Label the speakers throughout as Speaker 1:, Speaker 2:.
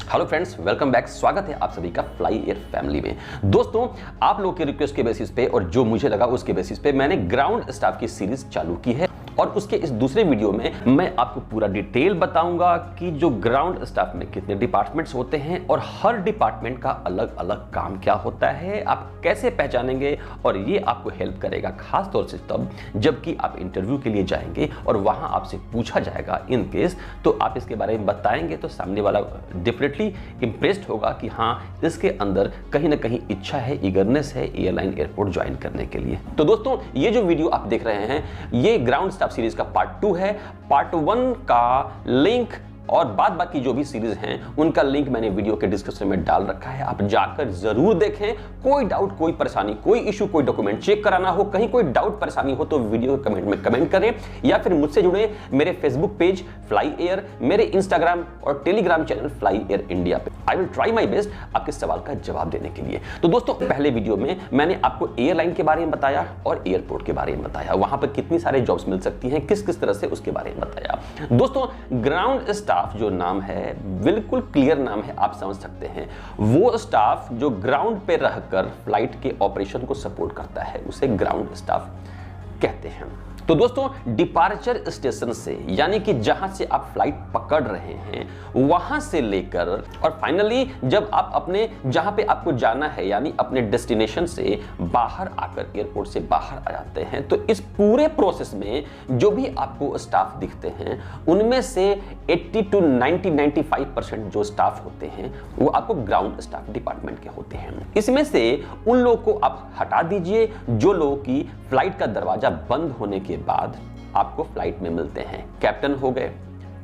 Speaker 1: Hello friends, welcome back. स्वागत है आप सभी का फ्लाई एयर फैमिली में। दोस्तों, आप लोग के रिक्वेस्ट के बेसिस पे और जो मुझे लगा उसके बेसिस पे मैंने ग्राउंड स्टाफ की सीरीज चालू की है और उसके इस दूसरे वीडियो में मैं आपको पूरा डिटेल बताऊंगा कि जो ग्राउंड स्टाफ में कितने डिपार्टमेंट्स होते हैं और हर डिपार्टमेंट का अलग अलग काम क्या होता है, आप कैसे पहचानेंगे। और ये आपको हेल्प करेगा खास तौर से तब जबकि आप इंटरव्यू के लिए जाएंगे और वहां आपसे पूछा जाएगा इन केस, तो आप इसके बारे में बताएंगे तो सामने वाला डेफिनेटली इंप्रेस्ड होगा कि हाँ, इसके अंदर कहीं ना कहीं इच्छा है, ईगरनेस है एयरलाइन एयरपोर्ट ज्वाइन करने के लिए। तो दोस्तों, ये जो वीडियो आप देख रहे हैं ये ग्राउंड स्टाफ सीरीज का पार्ट 2 है। पार्ट 1 का लिंक और बाद की जो भी सीरीज हैं उनका लिंक मैंने वीडियो के डिस्क्रिप्शन में डाल रखा है, आप जाकर जरूर देखें। कोई डाउट, कोई परेशानी, कोई इशू, कोई डॉक्यूमेंट चेक कराना हो, कहीं कोई डाउट परेशानी हो तो वीडियो के कमेंट में कमेंट करें या फिर मुझसे जुड़े मेरे फेसबुक पेज फ्लाई एयर, मेरे इंस्टाग्राम और Telegram channel fly air India पे। I will try my best आपके सवाल का जवाब देने के लिए। तो दोस्तों, पहले वीडियो में मैंने आपको एयरलाइन के बारे में बताया और एयरपोर्ट के बारे में बताया, वहां पर कितनी सारे जॉब्स मिल सकती हैं, किस किस तरह से उसके बारे में बताया। दोस्तों, ग्राउंड स्टाफ जो नाम है बिल्कुल क्लियर नाम है, आप समझ सकते हैं। वो स्टाफ जो ग्राउंड पे रहकर फ्लाइट के ऑपरेशन को सपोर्ट करता है उसे ग्राउंड स्टाफ कहते हैं। तो दोस्तों, डिपार्चर स्टेशन से यानी कि जहां से आप फ्लाइट पकड़ रहे हैं वहां से लेकर और फाइनली जब आप अपने जहां पे आपको जाना है यानी अपने डेस्टिनेशन से बाहर आकर एयरपोर्ट से बाहर आ जाते हैं, तो इस पूरे प्रोसेस में जो भी आपको स्टाफ दिखते हैं उनमें से 80 to 95% जो स्टाफ होते हैं वो आपको ग्राउंड स्टाफ डिपार्टमेंट के होते हैं। इसमें से उन लोगों को आप हटा दीजिए जो लोग की फ्लाइट का दरवाजा बंद होने के बाद आपको फ्लाइट में मिलते हैं। कैप्टन हो गए,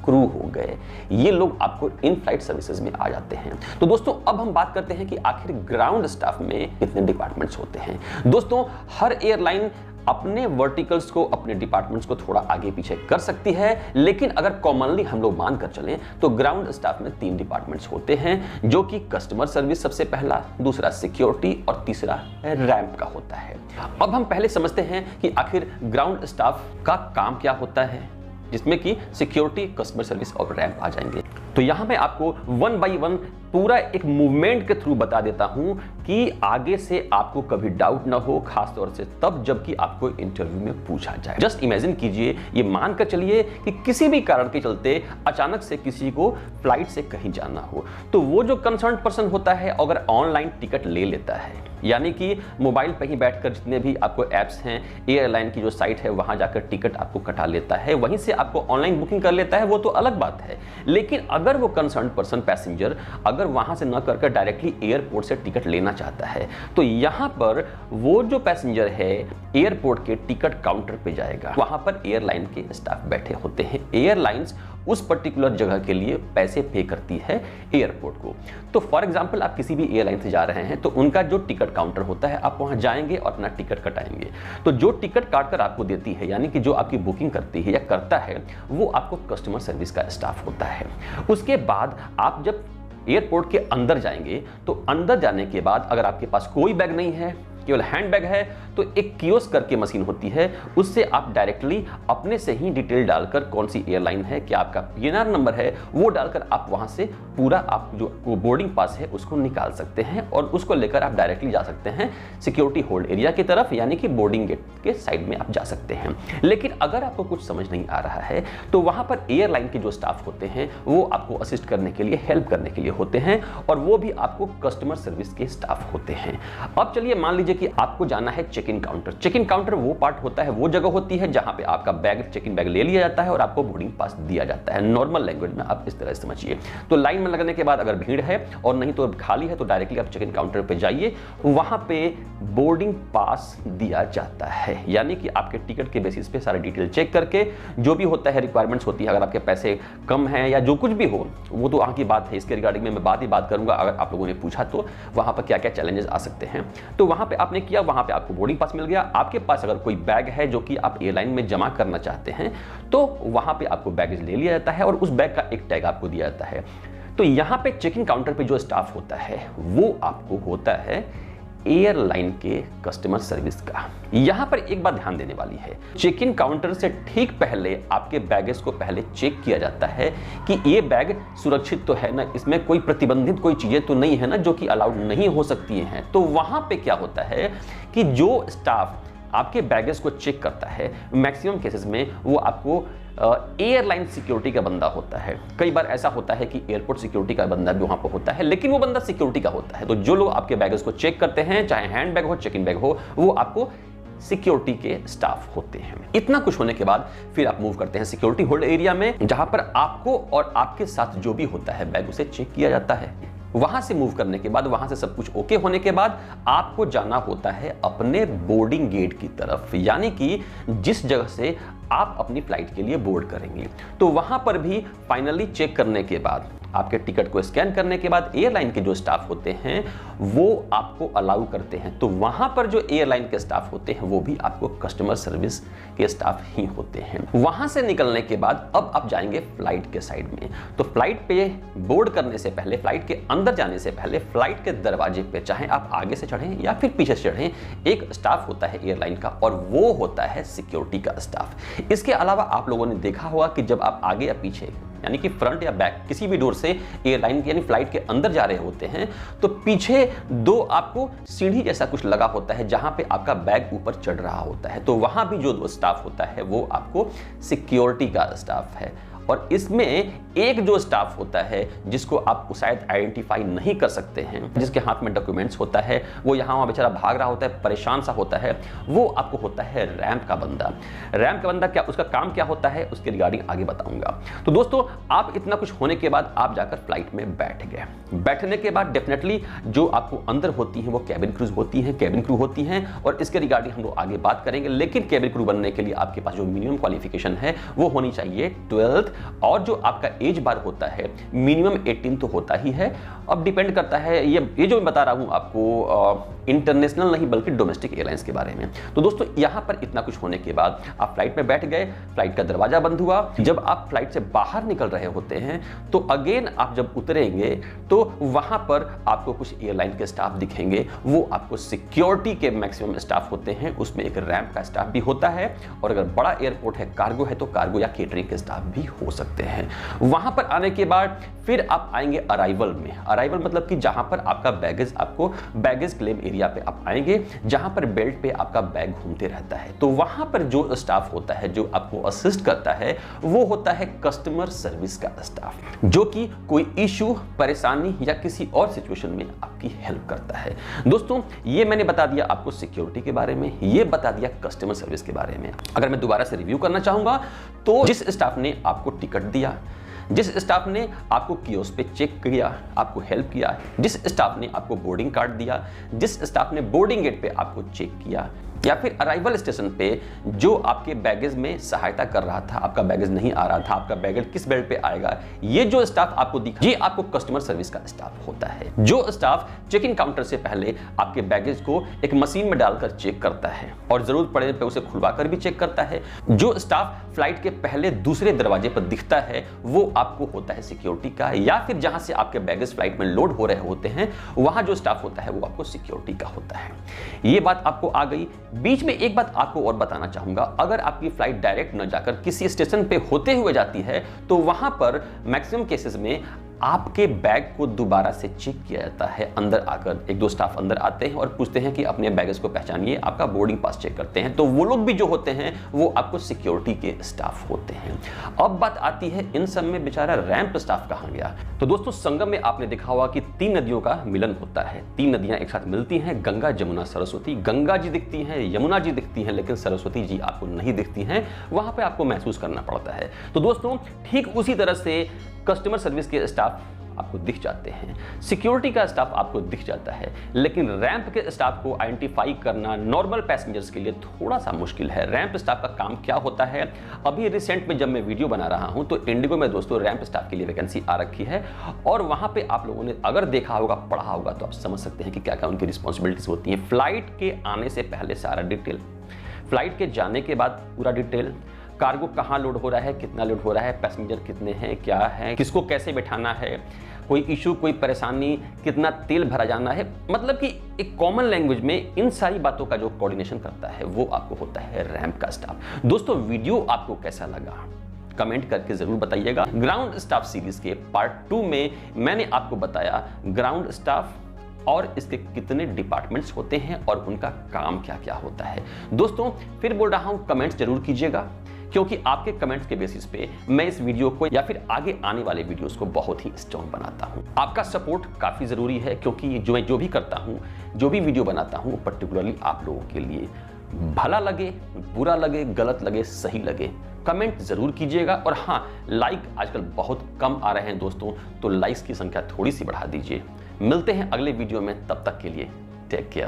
Speaker 1: क्रू हो गए, ये लोग आपको इन फ्लाइट सर्विसेज में आ जाते हैं। तो दोस्तों, अब हम बात करते हैं कि आखिर ग्राउंड स्टाफ में कितने डिपार्टमेंट्स होते हैं। दोस्तों, हर एयरलाइन अपने वर्टिकल्स को, अपने डिपार्टमेंट्स को थोड़ा आगे पीछे कर सकती है, लेकिन अगर कॉमनली हम लोग मानकर चलें तो ग्राउंड स्टाफ में 3 डिपार्टमेंट्स होते हैं, जो कि कस्टमर सर्विस सबसे पहला, दूसरा सिक्योरिटी और तीसरा रैंप का होता है। अब हम पहले समझते हैं कि आखिर ग्राउंड स्टाफ का काम क्या होता है, जिसमें कि सिक्योरिटी, कस्टमर सर्विस और रैंप आ जाएंगे। तो यहां मैं आपको 1 by 1 पूरा एक मूवमेंट के थ्रू बता देता हूं कि आगे से आपको कभी डाउट ना हो, खास तौर से तब जबकि आपको इंटरव्यू में पूछा जाए। जस्ट इमेजिन कीजिए, ये मानकर चलिए कि किसी भी कारण के चलते अचानक से किसी को फ्लाइट से कहीं जाना हो, तो वो जो कंसर्न पर्सन होता है अगर ऑनलाइन टिकट ले लेता है, यानी कि मोबाइल पर ही बैठकर जितने भी आपको ऐप्स हैं, एयरलाइन की जो साइट है वहां जाकर टिकट आपको कटा लेता है, वहीं से आपको ऑनलाइन बुकिंग कर लेता है, वो तो अलग बात है। लेकिन अगर वो कंसर्न पर्सन पैसेंजर अगर वहां से न करके डायरेक्टली एयरपोर्ट से टिकट लेना चाहता है, तो यहां पर वो जो पैसेंजर है एयरपोर्ट के टिकट काउंटर पे जाएगा, वहां पर एयरलाइन के स्टाफ बैठे होते हैं। एयरलाइंस उस पर्टिकुलर जगह के लिए पैसे पे करती है एयरपोर्ट को। तो फॉर एग्जांपल, आप किसी भी एयरलाइन से जा रहे हैं तो उनका जो टिकट काउंटर होता है, आप वहां जाएंगे और अपना टिकट कटाएंगे। तो जो टिकट काट कर आपको देती है यानी कि जो आपकी बुकिंग करती है या करता है, वो आपको कस्टमर सर्विस का स्टाफ होता है। उसके बाद आप जब एयरपोर्ट के अंदर जाएंगे तो अंदर जाने के बाद अगर आपके पास कोई बैग नहीं है, केवल हैंड बैग है, तो एक कियोस्क करके मशीन होती है, उससे आप डायरेक्टली अपने से ही डिटेल डालकर कौन सी एयरलाइन है, क्या आपका पीएनआर नंबर है, वो डालकर आप वहां से पूरा आप जो बोर्डिंग पास है उसको निकाल सकते हैं और उसको लेकर आप डायरेक्टली जा सकते हैं सिक्योरिटी होल्ड एरिया की तरफ, यानी कि बोर्डिंग गेट के साइड में आप जा सकते हैं। लेकिन अगर आपको कुछ समझ नहीं आ रहा है तो वहां पर एयरलाइन के जो स्टाफ होते हैं वो आपको असिस्ट करने के लिए, हेल्प करने के लिए होते हैं और वो भी आपको कस्टमर सर्विस के स्टाफ होते हैं। अब चलिए मान लीजिए कि आपको जाना है check in counter. Check in counter वो पार्ट होता है, वो जगह होती है जहां पे आपका बैग, चेक इन बैग ले लिया जाता है और आपको बोर्डिंग पास दिया जाता है। नॉर्मल लैंग्वेज में आप इस तरह से समझिए। तो लाइन में लगने के बाद अगर भीड़ है और नहीं तो खाली है तो डायरेक्टली आप चेक इन काउंटर पे जाइए, वहां पे बोर्डिंग पास दिया जाता है, यानी कि आपके टिकट के बेसिस पे सारे डिटेल चेक करके जो भी होता है, रिक्वायरमेंट्स होती है, अगर आपके पैसे कम हैं या जो कुछ भी हो, वो तो वहां की बात है, इसके रिगार्डिंग में मैं बात करूंगा। अगर आप लोगों ने पूछा तो वहां पर क्या क्या चैलेंजेस आ सकते हैं, तो वहां पे आपने किया, वहां पे आपको बोर्डिंग पास मिल गया। आपके पास अगर कोई बैग है जो कि आप एयरलाइन में जमा करना चाहते हैं तो वहां पे आपको बैगेज ले लिया जाता है और उस बैग का एक टैग आपको दिया जाता है। तो यहां पे चेक इन काउंटर पे जो स्टाफ होता है वो आपको होता है एयरलाइन के कस्टमर सर्विस का। यहां पर एक बात ध्यान देने वाली है, चेक इन काउंटर से ठीक पहले आपके बैगेज को पहले चेक किया जाता है कि ये बैग सुरक्षित तो है ना, इसमें कोई प्रतिबंधित कोई चीजें तो नहीं है ना जो कि अलाउड नहीं हो सकती हैं। तो वहां पे क्या होता है कि जो स्टाफ आपके बैगेज को चेक करता है, मैक्सिमम केसेस में वो आपको एयरलाइन सिक्योरिटी का बंदा होता है। कई बार ऐसा होता है कि एयरपोर्ट सिक्योरिटी का बंदा भी वहां पर होता है, लेकिन वो बंदा सिक्योरिटी का होता है। तो जो लोग आपके बैगेज को चेक करते हैं, चाहे हैंड बैग हो, चेक इन बैग हो, वो आपको सिक्योरिटी के स्टाफ होते हैं। इतना कुछ होने के बाद फिर आप मूव करते हैं सिक्योरिटी होल्ड एरिया में, जहां पर आपको और आपके साथ जो भी होता है बैग उसे चेक किया जाता है। वहां से मूव करने के बाद, वहां से सब कुछ ओके होने के बाद आपको जाना होता है अपने बोर्डिंग गेट की तरफ, यानी कि जिस जगह से आप अपनी फ्लाइट के लिए बोर्ड करेंगे। तो वहां पर भी फाइनली चेक करने के बाद, आपके टिकट को स्कैन करने के बाद एयरलाइन के जो स्टाफ होते हैं वो आपको अलाउ करते हैं। तो वहां पर जो एयरलाइन के स्टाफ होते हैं वो भी आपको कस्टमर सर्विस के स्टाफ ही होते हैं। वहां से निकलने के बाद अब आप जाएंगे फ्लाइट के साइड में। तो फ्लाइट पे बोर्ड करने से पहले, फ्लाइट के अंदर जाने से पहले, फ्लाइट के दरवाजे पे, चाहे आप आगे से चढ़ें या फिर पीछे से चढ़ें, एक स्टाफ होता है एयरलाइन का और वो होता है सिक्योरिटी का स्टाफ। इसके अलावा आप लोगों ने देखा होगा कि जब आप आगे या पीछे, यानी कि फ्रंट या बैक, किसी भी डोर से एयरलाइन यानी फ्लाइट के अंदर जा रहे होते हैं, तो पीछे दो आपको सीढ़ी जैसा कुछ लगा होता है जहां पे आपका बैग ऊपर चढ़ रहा होता है। तो वहां भी जो स्टाफ होता है वो आपको सिक्योरिटी का स्टाफ है। और इसमें एक जो स्टाफ होता है जिसको आप शायद आइडेंटिफाई नहीं कर सकते हैं, जिसके हाथ में डॉक्यूमेंट्स होता है, वो यहाँ वहाँ बेचारा भाग रहा होता है, परेशान सा होता है, वो आपको होता है रैंप का बंदा। रैंप का बंदा क्या, उसका काम क्या होता है, उसके रिगार्डिंग आगे बताऊंगा। तो दोस्तों, आप इतना कुछ होने के बाद आप जाकर फ्लाइट में बैठ गए। बैठने के बाद डेफिनेटली जो आपको अंदर होती है वो कैबिन क्रूज होती है, कैबिन क्रू होती हैं, और इसके रिगार्डिंग हम लोग आगे बात करेंगे। लेकिन कैबिन क्रू बनने के लिए आपके पास जो मिनिमम क्वालिफिकेशन है वो होनी चाहिए 12th, और जो आपका एज बार होता है मिनिमम 18 तो होता ही है। अब डिपेंड करता है, ये जो मैं बता रहा हूं आपको इंटरनेशनल नहीं बल्कि डोमेस्टिक एयरलाइंस के बारे में। तो दोस्तों, यहां पर इतना कुछ होने के बाद आप फ्लाइट में बैठ गए, फ्लाइट का दरवाजा बंद हुआ। जब आप फ्लाइट से बाहर निकल रहे होते हैं तो अगेन आप जब उतरेंगे तो वहां पर आपको कुछ एयरलाइन के स्टाफ दिखेंगे, वो आपको सिक्योरिटी के मैक्सिमम स्टाफ होते हैं, उसमें एक रैंप का स्टाफ भी होता है, और अगर बड़ा एयरपोर्ट है, कार्गो है, तो कार्गो या केटरिंग के स्टाफ भी हो सकते हैं। वहां पर आने के बाद फिर आप आएंगे अराइवल में। अराइवल मतलब कि जहां पर आपका बैगेज, आपको बैगेज क्लेम एरिया पे आप आएंगे, जहां पर बेल्ट पे आपका बैग घूमते रहता है। तो वहां पर जो स्टाफ होता है जो आपको असिस्ट करता है वो होता है कस्टमर सर्विस का स्टाफ, जो कि कोई इशू, परेशानी या किसी और सिचुएशन में आपकी हेल्प करता है। दोस्तों, ये मैंने बता दिया आपको सिक्योरिटी के बारे में, ये बता दिया कस्टमर सर्विस के बारे में। अगर मैं दोबारा से रिव्यू करना चाहूंगा तो जिस स्टाफ ने आपको टिकट दिया, जिस स्टाफ ने आपको कियोस्क पे चेक किया, आपको हेल्प किया, जिस स्टाफ ने आपको बोर्डिंग कार्ड दिया, जिस स्टाफ ने बोर्डिंग गेट पे आपको चेक किया, या फिर अराइवल स्टेशन पे जो आपके बैगेज में सहायता कर रहा था, आपका बैगेज नहीं आ रहा था, आपका बैगेज किस बेल्ट पे आएगा, ये जो स्टाफ आपको दिखा, ये आपको कस्टमर सर्विस का स्टाफ होता है। जो स्टाफ चेक इन काउंटर से पहले आपके बैगेज को एक मशीन में डालकर चेक करता है और जरूरत पड़ने पे उसे खुलवाकर भी चेक करता है। जो स्टाफ फ्लाइट के पहले दूसरे दरवाजे पर दिखता है वो आपको होता है सिक्योरिटी का, या फिर जहां से आपके बैगेज फ्लाइट में लोड हो रहे होते हैं वहां जो स्टाफ होता है वो आपको सिक्योरिटी का होता है। ये बात आपको आ गई। बीच में एक बात आपको और बताना चाहूंगा, अगर आपकी फ्लाइट डायरेक्ट न जाकर किसी स्टेशन पे होते हुए जाती है तो वहां पर मैक्सिमम केसेस में आपके बैग को दोबारा से चेक किया जाता है। अंदर आकर एक दो स्टाफ अंदर आते हैं और पूछते हैं कि अपने बैगेज को पहचानिए, आपका बोर्डिंग पास चेक करते हैं। तो वो लोग भी जो होते हैं वो आपको सिक्योरिटी के स्टाफ होते हैं। अब बात आती है इन सब में बेचारा रैंप स्टाफ कहां गया। तो दोस्तों, संगम में आपने देखा होगा कि 3 नदियों का मिलन होता है, 3 नदियां एक साथ मिलती हैं, गंगा, जमुना, सरस्वती। गंगा जी दिखती हैं, यमुना जी दिखती हैं, लेकिन सरस्वती जी आपको नहीं दिखती हैं, वहां पर आपको महसूस करना पड़ता है। तो दोस्तों, ठीक उसी तरह से कस्टमर सर्विस के स्टाफ आपको दिख जाते हैं, सिक्योरिटी का स्टाफ आपको दिख जाता है, लेकिन रैंप के स्टाफ को आइडेंटिफाई करना नॉर्मल पैसेंजर्स के लिए थोड़ा सा मुश्किल है। रैंप स्टाफ का काम क्या होता है, अभी रिसेंट में जब मैं वीडियो बना रहा हूं तो इंडिगो में दोस्तों रैंप स्टाफ के लिए वैकेंसी आ रखी है, और वहां पे आप लोगों ने अगर देखा होगा, पढ़ा होगा, तो आप समझ सकते हैं कि क्या क्या उनकी रिस्पॉन्सिबिलिटीज होती हैं। फ्लाइट के आने से पहले सारा डिटेल, फ्लाइट के जाने के बाद पूरा डिटेल, कार्गो कहाँ लोड हो रहा है, कितना लोड हो रहा है, पैसेंजर कितने हैं, क्या है, किसको कैसे बैठाना है, कोई इशू, कोई परेशानी, कितना तेल भरा जाना है। मतलब कि एक कॉमन लैंग्वेज में इन सारी बातों का जो कोऑर्डिनेशन करता है वो आपको होता है रैंप का स्टाफ। दोस्तों वीडियो आपको कैसा लगा कमेंट करके जरूर बताइएगा। ग्राउंड स्टाफ सीरीज के पार्ट 2 में मैंने आपको बताया ग्राउंड स्टाफ और इसके कितने डिपार्टमेंट्स होते हैं और उनका काम क्या क्या होता है। दोस्तों फिर बोल रहा हूं कमेंट्स जरूर कीजिएगा, क्योंकि आपके कमेंट्स के बेसिस पे मैं इस वीडियो को या फिर आगे आने वाले वीडियोस को बहुत ही स्ट्रॉन्ग बनाता हूं। आपका सपोर्ट काफी जरूरी है, क्योंकि जो मैं जो भी करता हूं, जो भी वीडियो बनाता हूं, पर्टिकुलरली आप लोगों के लिए, भला लगे, बुरा लगे, गलत लगे, सही लगे, कमेंट जरूर कीजिएगा। और हाँ, लाइक आजकल बहुत कम आ रहे हैं दोस्तों, तो लाइक्स की संख्या थोड़ी सी बढ़ा दीजिए। मिलते हैं अगले वीडियो में, तब तक के लिए टेक केयर।